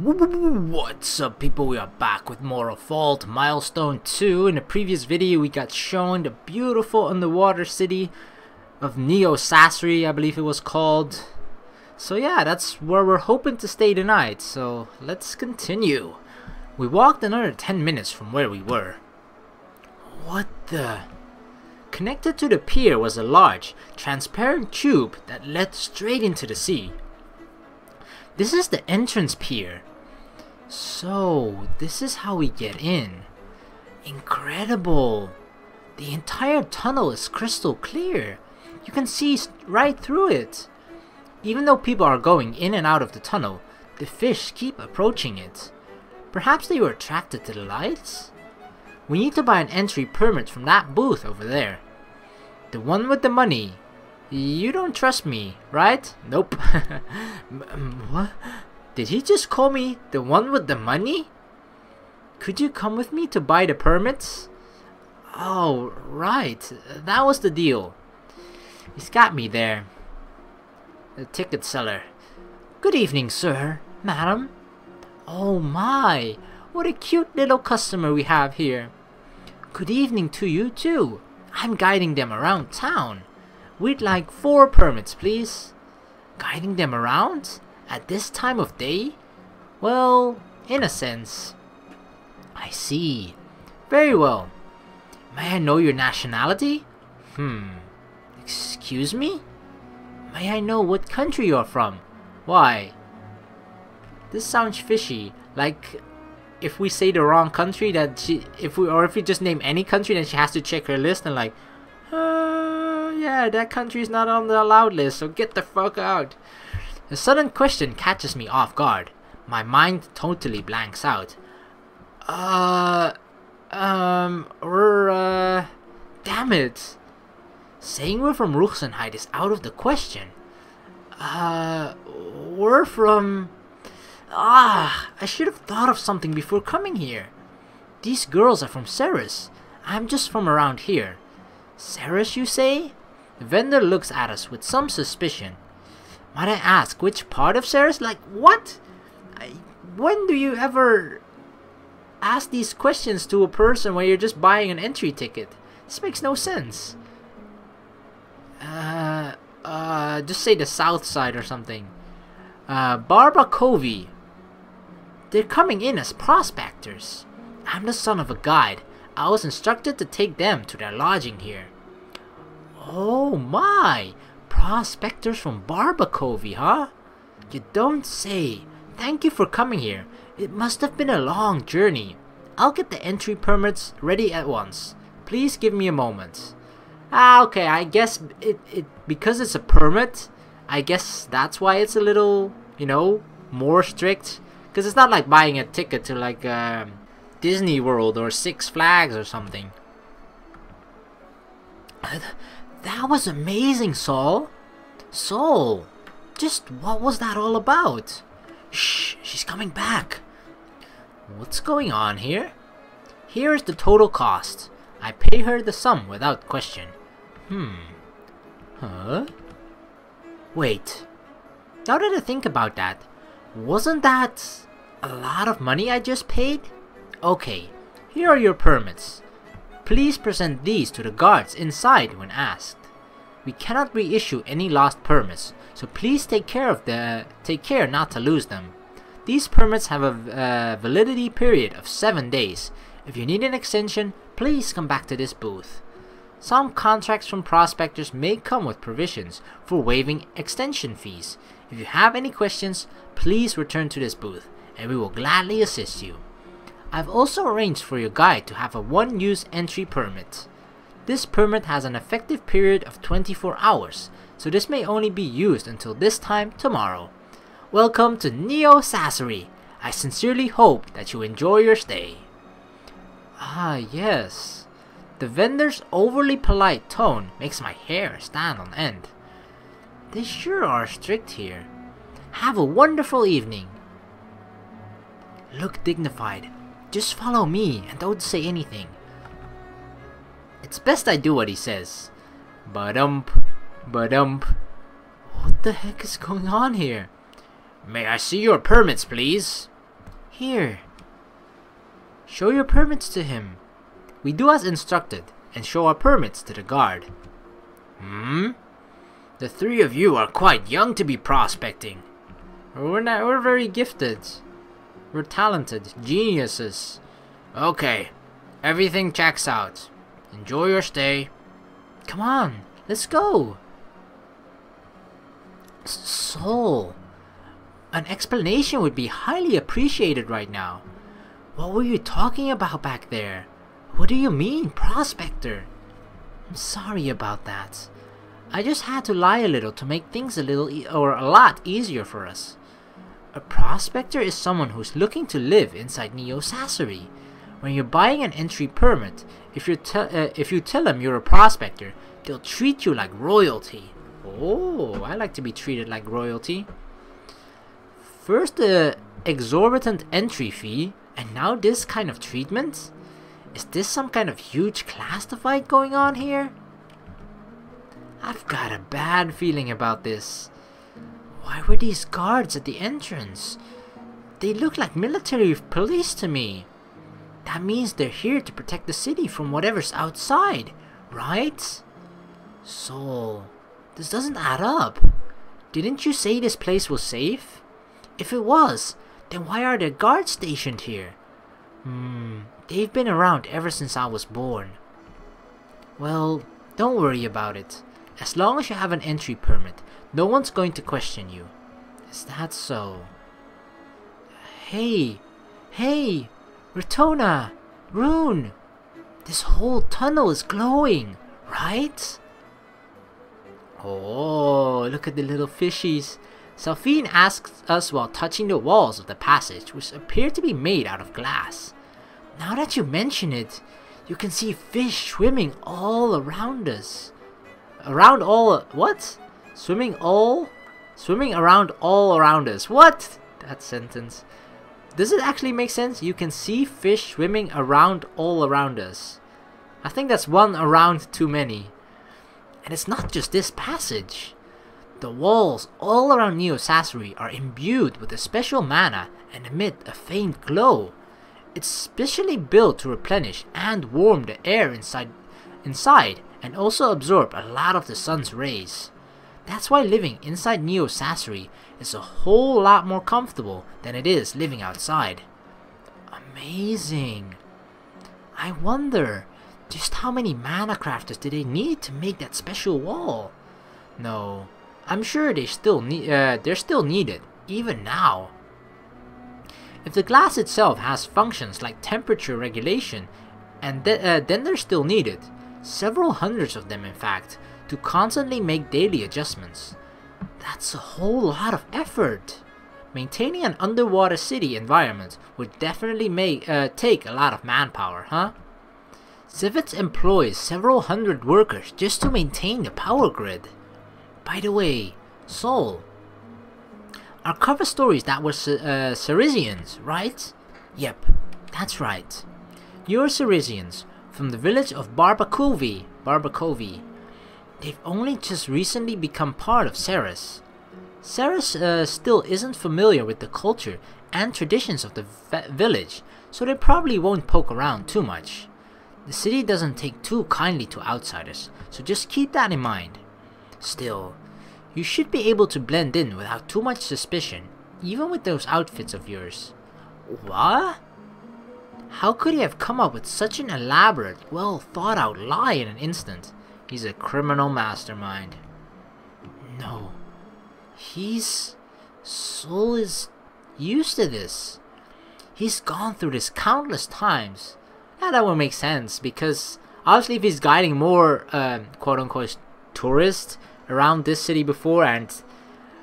What's up, people? We are back with more of Vault Milestone 2. In the previous video we got shown the beautiful underwater city of Neo Sasori, I believe it was called. So yeah, that's where we're hoping to stay tonight, so let's continue. We walked another 10 minutes from where we were. What the... Connected to the pier was a large, transparent tube that led straight into the sea. This is the entrance pier. So, this is how we get in. Incredible! The entire tunnel is crystal clear. You can see right through it. Even though people are going in and out of the tunnel, the fish keep approaching it. Perhaps they were attracted to the lights? We need to buy an entry permit from that booth over there. The one with the money. You don't trust me, right? Nope. What? Did he just call me the one with the money? Could you come with me to buy the permits? Oh, right. That was the deal. He's got me there. The ticket seller. Good evening, sir. Madam. Oh my. What a cute little customer we have here. Good evening to you too. I'm guiding them around town. We'd like 4 permits, please. Guiding them around? At this time of day? Well, in a sense. I see. Very well. May I know your nationality? Excuse me? May I know what country you're from? Why? This sounds fishy. Like, if we say the wrong country, that if we just name any country, then she has to check her list and like, yeah, that country's not on the allowed list, so get the fuck out. A sudden question catches me off guard. My mind totally blanks out. Damn it. Saying we're from Ruchsenheid is out of the question. We're from... I should have thought of something before coming here. These girls are from Ceres. I'm just from around here. Ceres, you say? The vendor looks at us with some suspicion. Might I ask which part of Ceres? Like, what? When do you ever ask these questions to a person when you're just buying an entry ticket? This makes no sense. Just say the south side or something. Barbakovi. They're coming in as prospectors. I'm the son of a guide. I was instructed to take them to their lodging here. Oh my! Prospectors from Barbakovi, huh? You don't say. Thank you for coming here. It must have been a long journey. I'll get the entry permits ready at once. Please give me a moment. Okay, I guess because it's a permit, I guess that's why it's a little, you know, more strict. Because it's not like buying a ticket to like Disney World or Six Flags or something. That was amazing, Saul. Saul, just what was that all about? Shh, she's coming back. What's going on here? Here is the total cost. I pay her the sum without question. Huh? Wait. Now that I think about that, wasn't that a lot of money I just paid? Okay, here are your permits. Please present these to the guards inside when asked. We cannot reissue any lost permits, so please take care not to lose them. These permits have a validity period of 7 days. If you need an extension, please come back to this booth. Some contracts from prospectors may come with provisions for waiving extension fees. If you have any questions, please return to this booth, and we will gladly assist you. I've also arranged for your guide to have a one-use entry permit. This permit has an effective period of 24 hours, so this may only be used until this time tomorrow. Welcome to Neo Sasori. I sincerely hope that you enjoy your stay. Ah, yes. The vendor's overly polite tone makes my hair stand on end. They sure are strict here. Have a wonderful evening. Look dignified. Just follow me and don't say anything. It's best I do what he says. Ba-dump, ba-dump. What the heck is going on here? May I see your permits, please? Here. Show your permits to him. We do as instructed and show our permits to the guard. The three of you are quite young to be prospecting. We're very gifted. We're talented. Geniuses. Okay. Everything checks out. Enjoy your stay. Come on. Let's go. Soul. An explanation would be highly appreciated right now. What were you talking about back there? What do you mean, prospector? I'm sorry about that. I just had to lie a little to make things a lot easier for us. A prospector is someone who's looking to live inside Neo Sasori. When you're buying an entry permit, if you tell them you're a prospector, they'll treat you like royalty. Oh, I like to be treated like royalty. First the exorbitant entry fee, and now this kind of treatment? Is this some kind of huge class fight going on here? I've got a bad feeling about this. Why were these guards at the entrance? They look like military police to me. That means they're here to protect the city from whatever's outside, right? Soul, this doesn't add up. Didn't you say this place was safe? If it was, then why are there guards stationed here? They've been around ever since I was born. Well, don't worry about it. As long as you have an entry permit, no one's going to question you. Is that so? Hey! Ritona! Rune! This whole tunnel is glowing, right? Oh, look at the little fishies. Selphine asks us while touching the walls of the passage, which appear to be made out of glass. Now that you mention it, you can see fish swimming all around us. Swimming around all around us. What? That sentence. Does it actually make sense? You can see fish swimming around all around us. I think that's one around too many. And it's not just this passage. The walls all around Neo Sasori are imbued with a special mana and emit a faint glow. It's specially built to replenish and warm the air inside and also absorb a lot of the sun's rays. That's why living inside Neo Sasori is a whole lot more comfortable than it is living outside. Amazing. I wonder, just how many mana crafters do they need to make that special wall? No, I'm sure they're still needed, even now. If the glass itself has functions like temperature regulation, and then they're still needed. Several hundreds of them in fact, to constantly make daily adjustments. That's a whole lot of effort. Maintaining an underwater city environment would definitely take a lot of manpower, huh? Civets employs several hundred workers just to maintain the power grid. By the way, Soul, our cover stories that were Cerisians, right? Yep, that's right. You're Cerisians, from the village of Barbacovi. They've only just recently become part of Ceres. Ceres still isn't familiar with the culture and traditions of the village, so they probably won't poke around too much. The city doesn't take too kindly to outsiders, so just keep that in mind. Still, you should be able to blend in without too much suspicion, even with those outfits of yours. What? How could he have come up with such an elaborate, well thought out lie in an instant? He's a criminal mastermind. No. Soul is used to this. He's gone through this countless times. Yeah, that would make sense, because obviously if he's guiding more quote-unquote tourists around this city before, and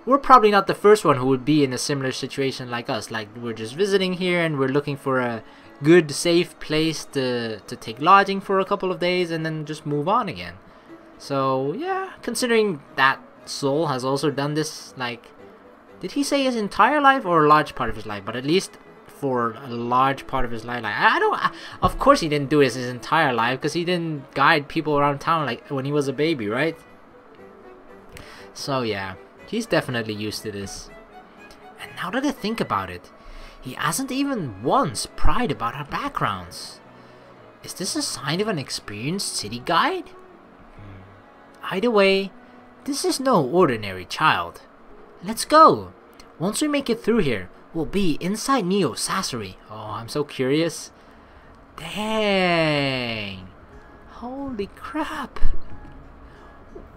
we're probably not the first one who would be in a similar situation like us. Like, we're just visiting here and we're looking for a good, safe place to take lodging for a couple of days and then just move on again. So, yeah, considering that Soul has also done this, like, did he say his entire life or a large part of his life? But at least for a large part of his life, like, of course he didn't do his entire life, because he didn't guide people around town like when he was a baby, right? So yeah, he's definitely used to this. And now that I think about it, He hasn't even once pried about our backgrounds. Is this a sign of an experienced city guide? Either way, this is no ordinary child. Let's go! Once we make it through here, we'll be inside Neo's Sassery. Oh, I'm so curious. Dang! Holy crap!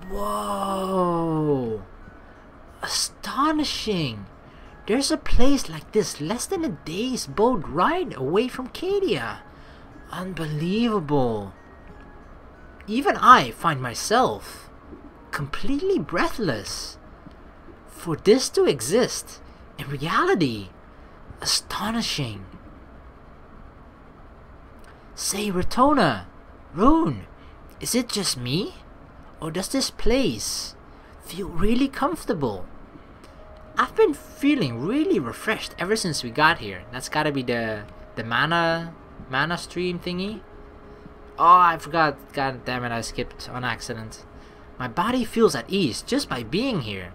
Whoa! Astonishing! There's a place like this less than a day's boat ride away from Cadia. Unbelievable. Even I find myself completely breathless. For this to exist in reality, astonishing. Say, Ratona, Rune, is it just me? Or does this place feel really comfortable? I've been feeling really refreshed ever since we got here. That's gotta be the mana stream thingy. Oh, I forgot. God damn it, I skipped on accident. My body feels at ease just by being here.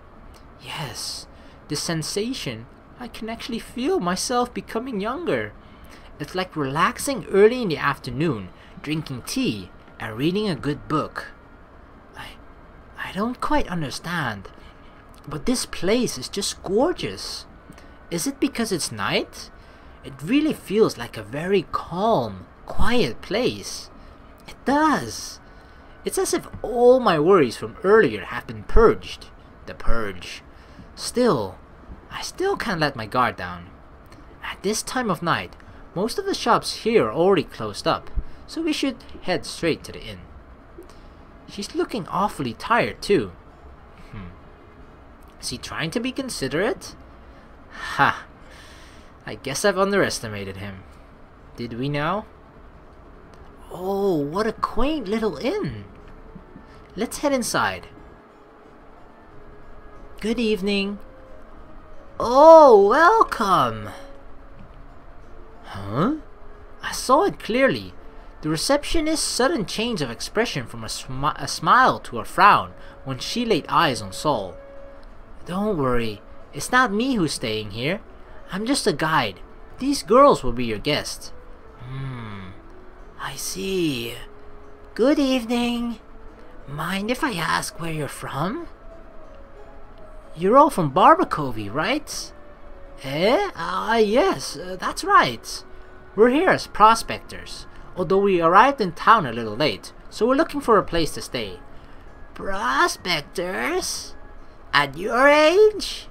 Yes, this sensation, I can actually feel myself becoming younger. It's like relaxing early in the afternoon, drinking tea, and reading a good book. I don't quite understand, but this place is just gorgeous. Is it because it's night? It really feels like a very calm, quiet place. It does. It's as if all my worries from earlier have been purged. The purge. Still, I still can't let my guard down. At this time of night, most of the shops here are already closed up, so we should head straight to the inn. She's looking awfully tired too. Is he trying to be considerate? Ha! I guess I've underestimated him. Did we now? Oh, what a quaint little inn! Let's head inside. Good evening. Oh, welcome! Huh? I saw it clearly. The receptionist's sudden change of expression from a smile to a frown when she laid eyes on Saul. Don't worry, it's not me who's staying here. I'm just a guide. These girls will be your guests. I see. Good evening. Mind if I ask where you're from? You're all from Barbacovi, right? Yes, that's right. We're here as prospectors, although we arrived in town a little late, so we're looking for a place to stay. Prospectors? At your age?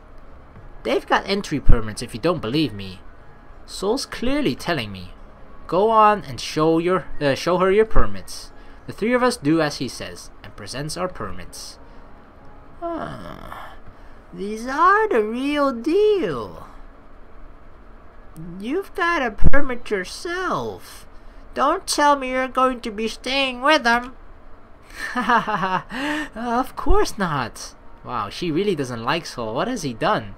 They've got entry permits if you don't believe me. Sol's clearly telling me. Go on and show her your permits. The three of us do as he says, and presents our permits. These are the real deal. You've got a permit yourself. Don't tell me you're going to be staying with them. Of course not. Wow, she really doesn't like Sol. What has he done?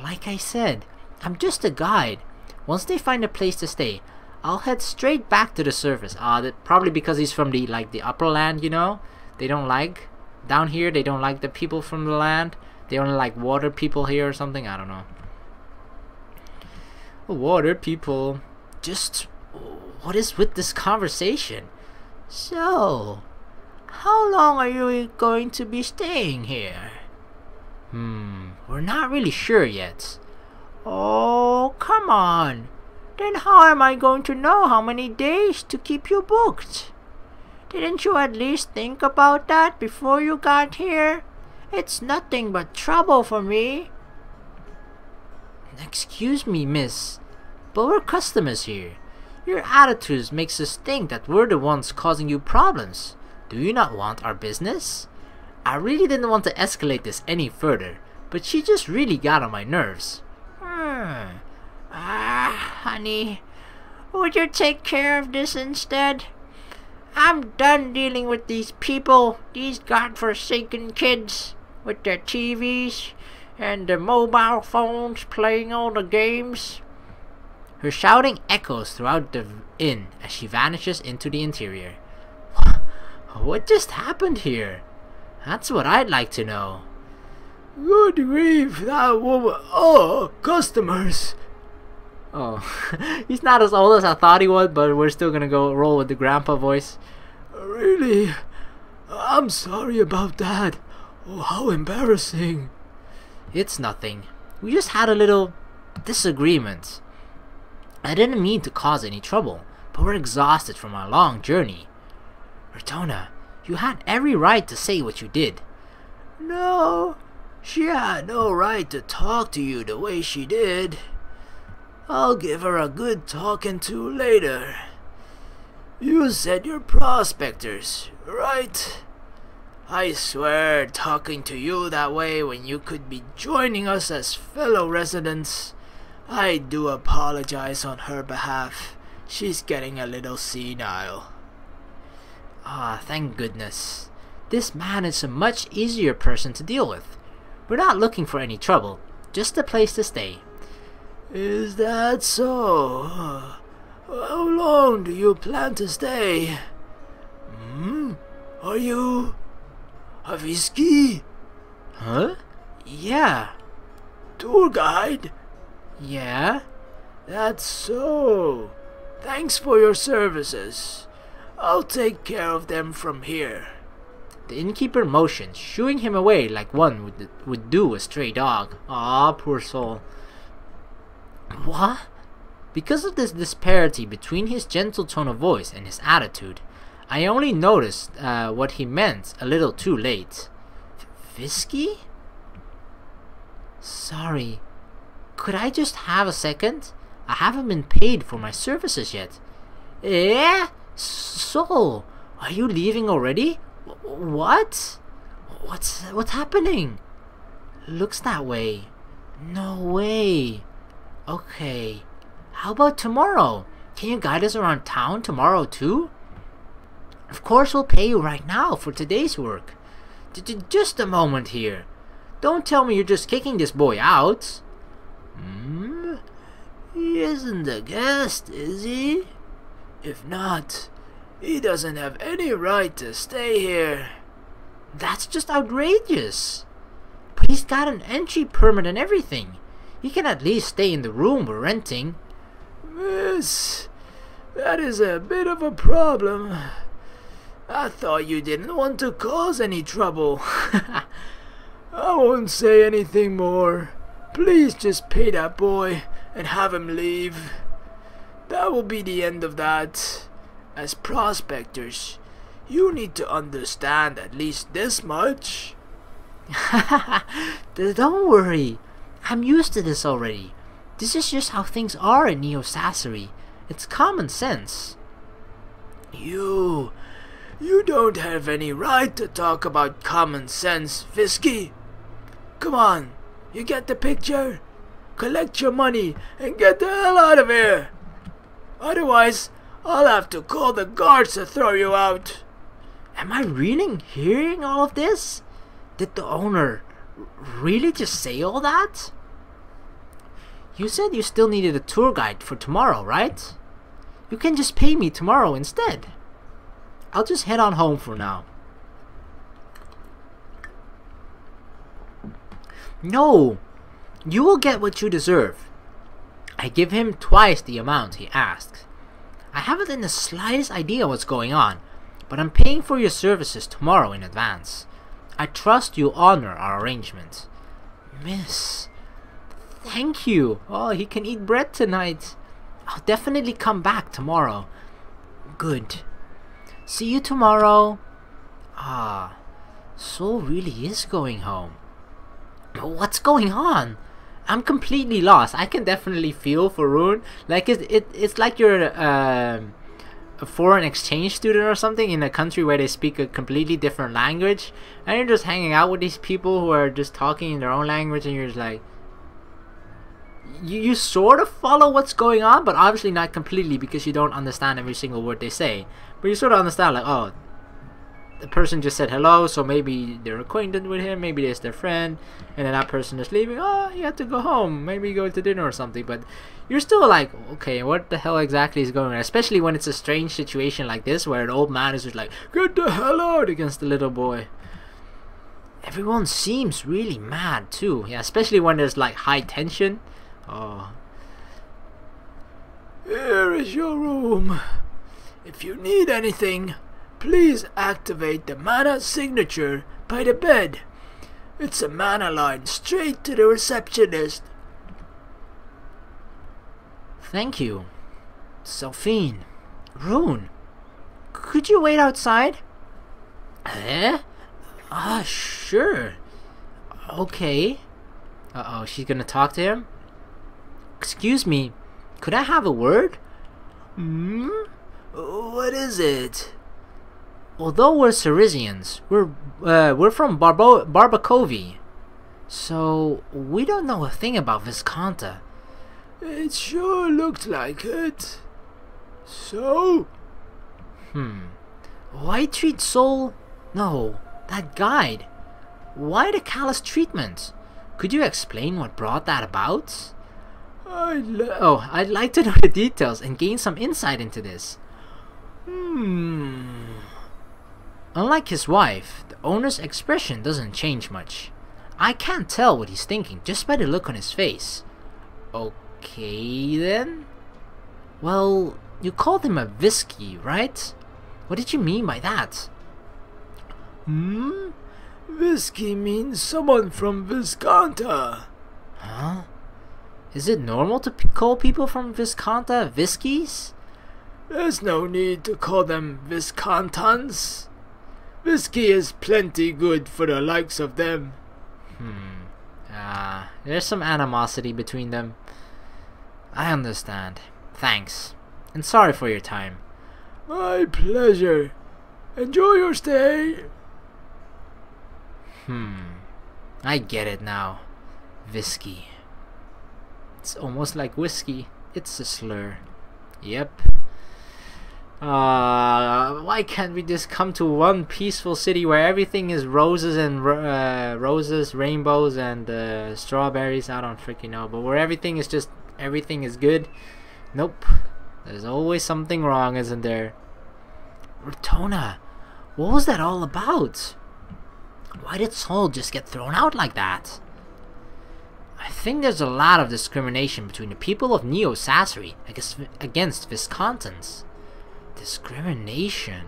Like I said, I'm just a guide. Once they find a place to stay, I'll head straight back to the surface. Probably because he's from the upper land, you know? They don't like down here. They don't like the people from the land. They only like water people here or something. I don't know. Water people. Just what is with this conversation? So, how long are you going to be staying here? We're not really sure yet. Oh, come on. Then how am I going to know how many days to keep you booked? Didn't you at least think about that before you got here? It's nothing but trouble for me. Excuse me, miss, but we're customers here. Your attitudes makes us think that we're the ones causing you problems. Do you not want our business? I really didn't want to escalate this any further, but she just really got on my nerves. Honey, would you take care of this instead? I'm done dealing with these people, these godforsaken kids, with their TVs and their mobile phones playing all the games. Her shouting echoes throughout the inn as she vanishes into the interior. What just happened here? That's what I'd like to know. Good grief, that woman. Oh, customers. Oh, he's not as old as I thought he was, but we're still gonna go roll with the grandpa voice. Really? I'm sorry about that. Oh, how embarrassing. It's nothing. We just had a little disagreement. I didn't mean to cause any trouble, but we're exhausted from our long journey. Bertona, you had every right to say what you did. No, she had no right to talk to you the way she did. I'll give her a good talking to later. You said you're prospectors, right? I swear, talking to you that way when you could be joining us as fellow residents. I do apologize on her behalf. She's getting a little senile. Ah, thank goodness. This man is a much easier person to deal with. We're not looking for any trouble, just a place to stay. Is that so? How long do you plan to stay? Are you a whiskey? Huh? Yeah. Tour guide? Yeah? That's so. Thanks for your services. I'll take care of them from here. The innkeeper motioned, shooing him away like one would do a stray dog. Ah, poor soul. What? Because of this disparity between his gentle tone of voice and his attitude, I only noticed what he meant a little too late. Whiskey? Sorry. Could I just have a second? I haven't been paid for my services yet. Eh? So, are you leaving already? What? What's happening? Looks that way. No way. Okay. How about tomorrow? Can you guide us around town tomorrow too? Of course we'll pay you right now for today's work. Just a moment here. Don't tell me you're just kicking this boy out. He isn't a guest, is he? If not, he doesn't have any right to stay here. That's just outrageous. But he's got an entry permit and everything. He can at least stay in the room we're renting. Miss, that is a bit of a problem. I thought you didn't want to cause any trouble. I won't say anything more. Please just pay that boy and have him leave. That will be the end of that. As prospectors, you need to understand at least this much. Don't worry. I'm used to this already. This is just how things are in Neo Sassery. It's common sense. You don't have any right to talk about common sense, Whiskey. Come on, you get the picture? Collect your money and get the hell out of here. Otherwise, I'll have to call the guards to throw you out. Am I really hearing all of this? Did the owner really just say all that? You said you still needed a tour guide for tomorrow, right? You can just pay me tomorrow instead. I'll just head on home for now. No! You will get what you deserve. I give him twice the amount he asked. I haven't the slightest idea what's going on, but I'm paying for your services tomorrow in advance. I trust you'll honor our arrangement. Miss, thank you. Oh, he can eat bread tonight. I'll definitely come back tomorrow. Good. See you tomorrow. Ah, Sol really is going home. What's going on? I'm completely lost. I can definitely feel for Rune. Like it's like you're a foreign exchange student or something in a country where they speak a completely different language, and you're just hanging out with these people who are just talking in their own language, and you're just like, you sort of follow what's going on, but obviously not completely because you don't understand every single word they say. But you sort of understand, like, oh, the person just said hello, so maybe they're acquainted with him, maybe it's their friend, and then that person is leaving. Oh, you have to go home, maybe go to dinner or something. But you're still like, okay, what the hell exactly is going on? Especially when it's a strange situation like this, where an old man is just like, get the hell out, against the little boy. Everyone seems really mad too. Yeah, especially when there's like high tension. Oh, Here is your room. If you need anything, please activate the mana signature by the bed. It's a mana line straight to the receptionist. Thank you. Selphine. Rune. Could you wait outside? Eh? Sure. Okay. Uh-oh, she's gonna talk to him? Excuse me, could I have a word? What is it? Although we're Cerisians, we're from Barbacovi. So, we don't know a thing about Visconta. It sure looked like it. So? Why treat Soul? No, that guide. Why the callous treatment? Could you explain what brought that about? I'd like to know the details and gain some insight into this. Unlike his wife, the owner's expression doesn't change much. I can't tell what he's thinking just by the look on his face. Okay then? Well, you called him a Visky, right? What did you mean by that? Visky means someone from Visconta. Huh? Is it normal to call people from Visconta Viskies? There's no need to call them Viscontans. Visky is plenty good for the likes of them. There's some animosity between them. I understand. Thanks. And sorry for your time. My pleasure. Enjoy your stay. I get it now. Visky. It's almost like whiskey. It's a slur. Yep. Why can't we just come to one peaceful city where everything is roses and roses, rainbows, and strawberries? I don't freaking know, but where everything is good. Nope. There's always something wrong, isn't there? Rotona, what was that all about? Why did Soul just get thrown out like that? I think there's a lot of discrimination between the people of Neo Sassery against Viscontans. Discrimination?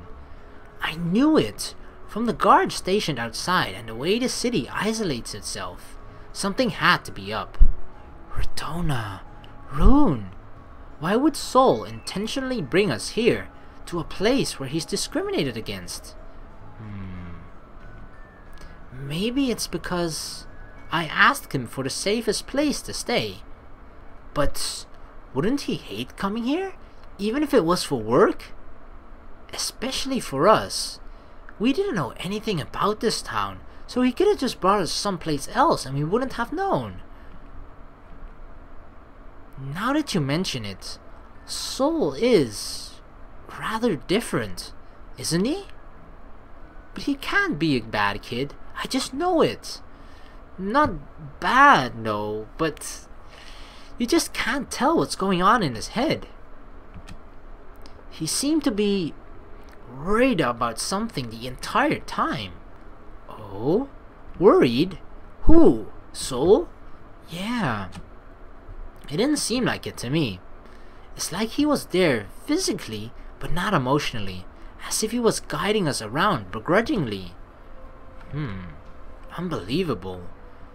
I knew it! From the guards stationed outside and the way the city isolates itself. Something had to be up. Rotona, Rune, why would Soul intentionally bring us here, to a place where he's discriminated against? Maybe it's because I asked him for the safest place to stay. But wouldn't he hate coming here, even if it was for work? Especially for us. We didn't know anything about this town, so he could have just brought us someplace else and we wouldn't have known. Now that you mention it, Soul is rather different, isn't he? But he can't be a bad kid. I just know it. Not bad, no, but you just can't tell what's going on in his head. He seemed to be worried about something the entire time. Oh? Worried? Who? Soul? Yeah. It didn't seem like it to me. It's like he was there physically, but not emotionally, as if he was guiding us around begrudgingly. Unbelievable.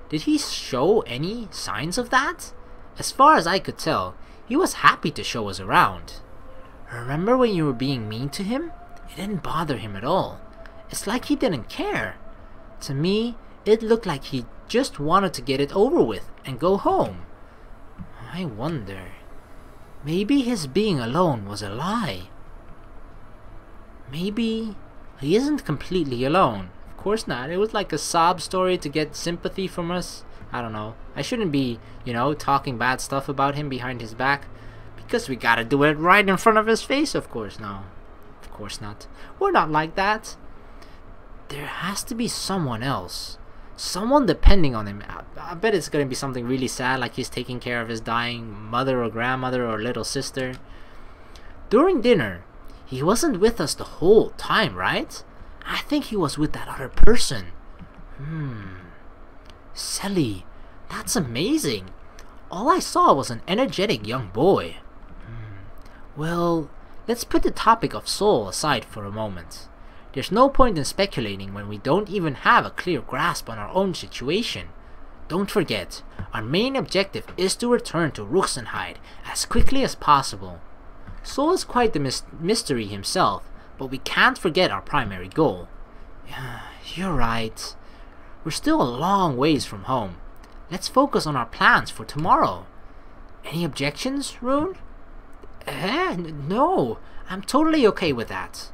Did he show any signs of that? As far as I could tell, he was happy to show us around. Remember when you were being mean to him? It didn't bother him at all. It's like he didn't care. To me, it looked like he just wanted to get it over with and go home. I wonder. Maybe his being alone was a lie. Maybe he isn't completely alone. Of course not. It was like a sob story to get sympathy from us. I don't know. I shouldn't be, talking bad stuff about him behind his back. Because we gotta do it right in front of his face, of course. No. Of course not. We're not like that. There has to be someone else. Someone depending on him. I bet it's gonna be something really sad, like he's taking care of his dying mother or grandmother or little sister. During dinner, he wasn't with us the whole time, right? I think he was with that other person. Selly, that's amazing. All I saw was an energetic young boy. Well, let's put the topic of Seoul aside for a moment. There's no point in speculating when we don't even have a clear grasp on our own situation. Don't forget, our main objective is to return to Ruxenheid as quickly as possible. Seoul is quite the mystery himself, but we can't forget our primary goal. You're right. We're still a long ways from home. Let's focus on our plans for tomorrow. Any objections, Rune? No, I'm totally okay with that.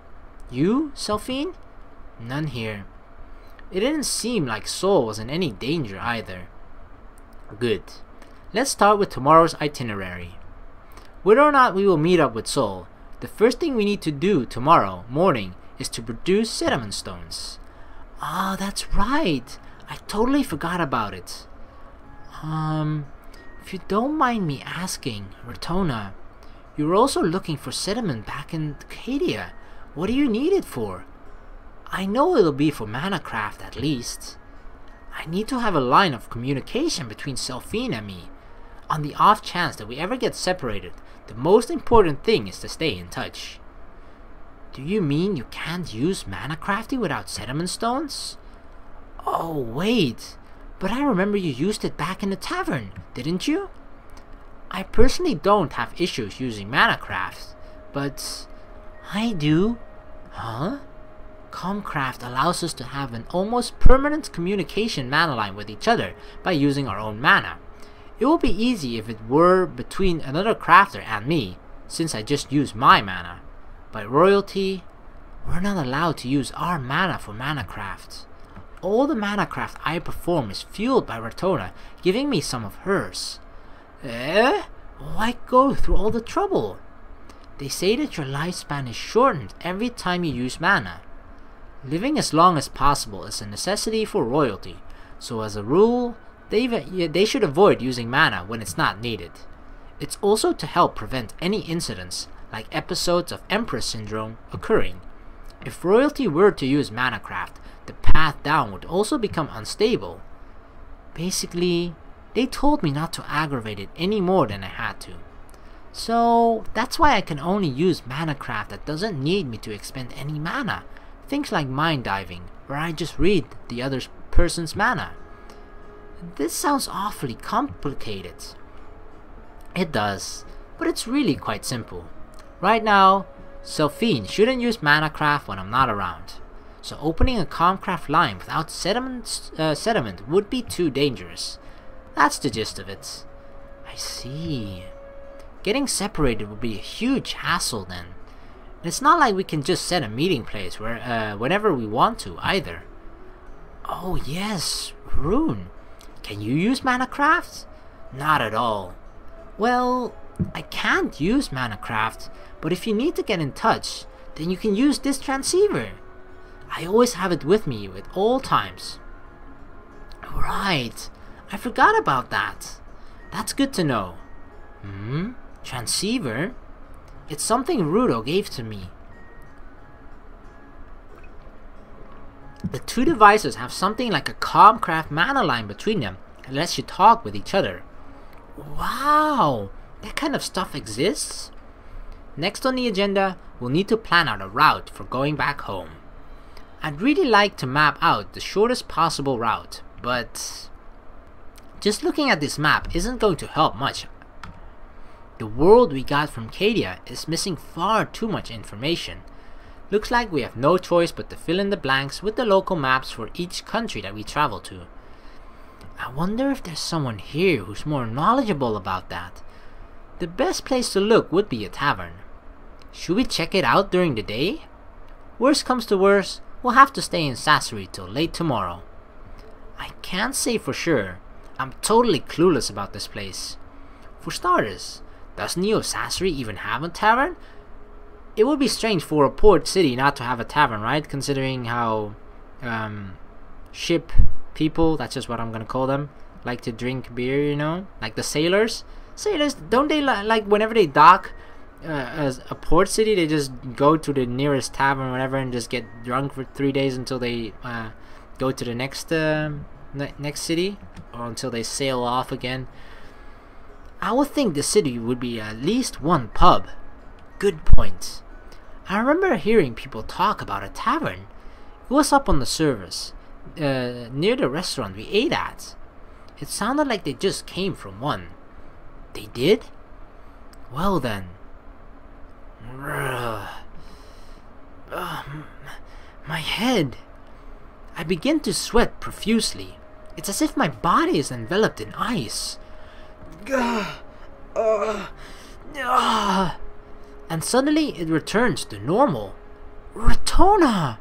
You, Selphine? None here. It didn't seem like Seoul was in any danger either. Good. Let's start with tomorrow's itinerary. Whether or not we will meet up with Seoul, the first thing we need to do tomorrow morning is to produce sediment stones. Ah, that's right. I totally forgot about it. If you don't mind me asking, Ratona, you were also looking for sediment back in Cadia. What do you need it for? I know it'll be for mana craft at least. I need to have a line of communication between Selphine and me. On the off chance that we ever get separated, the most important thing is to stay in touch. Do you mean you can't use mana crafting without sediment stones? Oh wait, but I remember you used it back in the tavern, didn't you? I personally don't have issues using mana crafts, but I do. Huh? Comcraft allows us to have an almost permanent communication mana line with each other by using our own mana. It would be easy if it were between another crafter and me, since I just use my mana. By royalty, we're not allowed to use our mana for mana crafts. All the mana craft I perform is fueled by Ratona, giving me some of hers. Why go through all the trouble? They say that your lifespan is shortened every time you use mana. Living as long as possible is a necessity for royalty, so as a rule, they should avoid using mana when it's not needed. It's also to help prevent any incidents, like episodes of Empress Syndrome, occurring. If royalty were to use mana craft, the path down would also become unstable. Basically, they told me not to aggravate it any more than I had to. So that's why I can only use mana craft that doesn't need me to expend any mana. Things like mind diving, where I just read the other person's mana. This sounds awfully complicated. It does, but it's really quite simple. Right now, Selphine shouldn't use mana craft when I'm not around. So opening a Comcraft line without sediment would be too dangerous. That's the gist of it. I see. Getting separated would be a huge hassle then. And it's not like we can just set a meeting place where whenever we want to either. Oh yes, Rune. Can you use mana craft? Not at all. Well, I can't use mana craft, but if you need to get in touch, then you can use this transceiver. I always have it with me at all times. Right, I forgot about that. That's good to know. Transceiver? It's something Rudo gave to me. The two devices have something like a Comcraft mana line between them that lets you talk with each other. Wow, that kind of stuff exists? Next on the agenda, we'll need to plan out a route for going back home. I'd really like to map out the shortest possible route, but just looking at this map isn't going to help much. The world we got from Cadia is missing far too much information. Looks like we have no choice but to fill in the blanks with the local maps for each country that we travel to. I wonder if there's someone here who's more knowledgeable about that. The best place to look would be a tavern. Should we check it out during the day? Worst comes to worst, we'll have to stay in Sasori till late tomorrow. I can't say for sure. I'm totally clueless about this place. For starters, does Neo Sasori even have a tavern? It would be strange for a port city not to have a tavern, right? Considering how ship people, that's just what I'm gonna call them, like to drink beer, you know? Like the sailors. Sailors, don't they like whenever they dock as a port city, they just go to the nearest tavern or whatever and just get drunk for 3 days until they go to the next city, or until they sail off again. I would think the city would be at least one pub. good point. I remember hearing people talk about a tavern. It was up on the service, near the restaurant we ate at. It sounded like they just came from one. They did? Well then. My head. I begin to sweat profusely. It's as if my body is enveloped in ice. And suddenly it returns to normal. Ratona!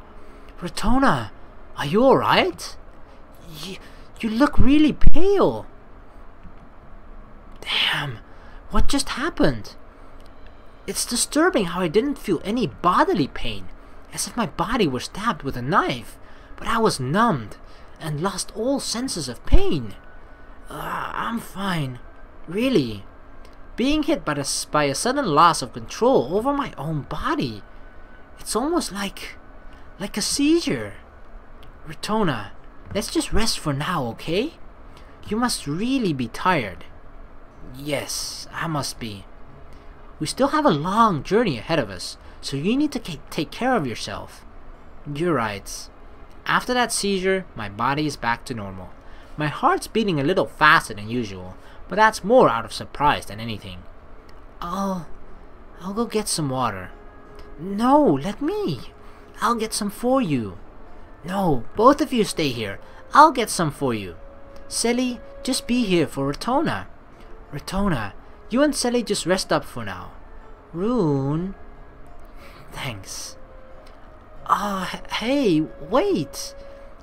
Ratona, are you alright? You look really pale. Damn, what just happened? It's disturbing how I didn't feel any bodily pain, as if my body were stabbed with a knife, but I was numbed and lost all senses of pain. I'm fine, really. Being hit by a sudden loss of control over my own body. It's almost like a seizure. Ratona, let's just rest for now, okay? You must really be tired. Yes, I must be. We still have a long journey ahead of us, so you need to take care of yourself. You're right. After that seizure, my body is back to normal. My heart's beating a little faster than usual, but that's more out of surprise than anything. I'll go get some water. No, let me. I'll get some for you. No, both of you stay here. I'll get some for you. Selly, just be here for Ratona. Ratona, you and Selly just rest up for now. Rune. Thanks. Hey, wait.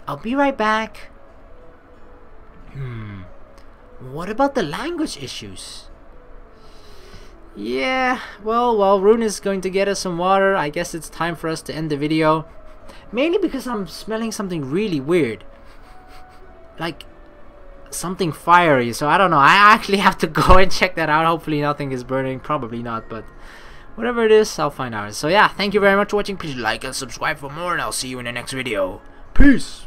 I'll be right back. What about the language issues? Yeah, well, while Rune is going to get us some water, I guess it's time for us to end the video. Mainly because I'm smelling something really weird. Like something fiery, so I don't know. I actually have to go and check that out. Hopefully nothing is burning, probably not, but whatever it is, I'll find out. So yeah, thank you very much for watching. Please like and subscribe for more, and I'll see you in the next video. Peace!